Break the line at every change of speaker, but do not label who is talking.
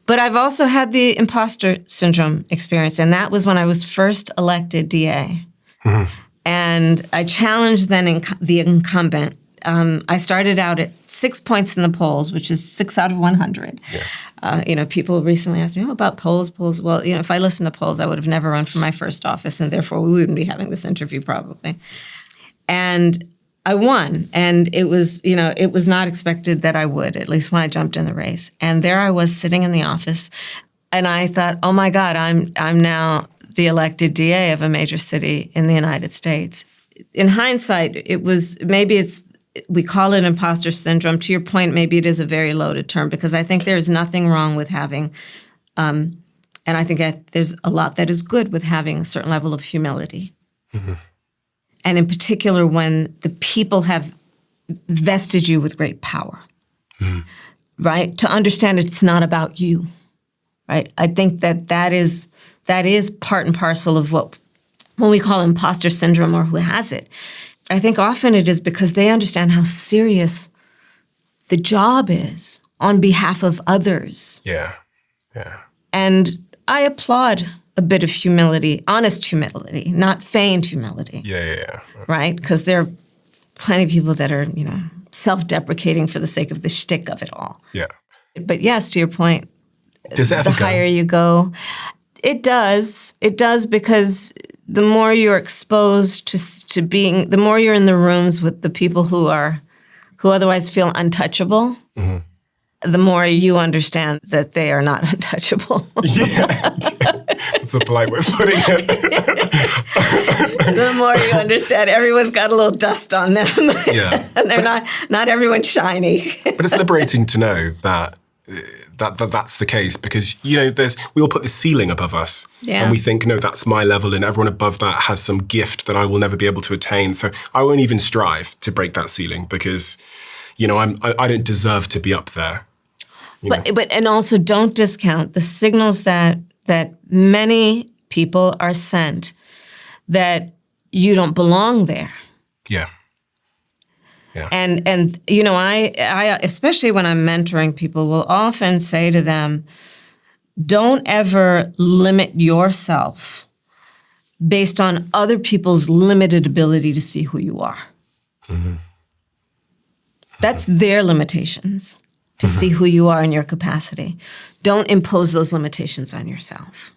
But I've also had the imposter syndrome experience, and that was when I was first elected DA. And I challenged then the incumbent. I started out at 6 points in the polls, which is 6 out of 100. Yeah. People recently asked me, about polls? Well, if I listened to polls, I would have never run for my first office, and therefore we wouldn't be having this interview probably. And I won, and it was not expected that I would, at least when I jumped in the race. And there I was sitting in the office, and I thought, oh my God, I'm now the elected DA of a major city in the United States. In hindsight, we call it imposter syndrome. To your point, maybe it is a very loaded term, because I think there's nothing wrong with having, and I think there's a lot that is good with having a certain level of humility. And in particular, when the people have vested you with great power, right? To understand it's not about you, right? I think that is part and parcel of when we call imposter syndrome, or who has it. I think often it is because they understand how serious the job is on behalf of others.
Yeah.
And I applaud a bit of humility, honest humility, not feigned humility.
Yeah.
Right? Because there are plenty of people that are, self-deprecating for the sake of the shtick of it all.
Yeah.
But yes, to your point,
does it ever
the higher you go, it does. It does, because the more you're exposed to being, the more you're in the rooms with the people who otherwise feel untouchable, the more you understand that they are not untouchable.
Yeah. That's a polite way of putting it.
The more you understand, everyone's got a little dust on them.
Yeah.
And they're not everyone's shiny.
But it's liberating to know that that's the case, because, we all put this ceiling above us.
Yeah.
And we think, no, that's my level, and everyone above that has some gift that I will never be able to attain. So I won't even strive to break that ceiling, because, I don't deserve to be up there.
But also don't discount the signals that many people are sent that you don't belong there.
Yeah. Yeah.
And I especially when I'm mentoring people, will often say to them, don't ever limit yourself based on other people's limited ability to see who you are. That's their limitations, to see who you are in your capacity. Don't impose those limitations on yourself.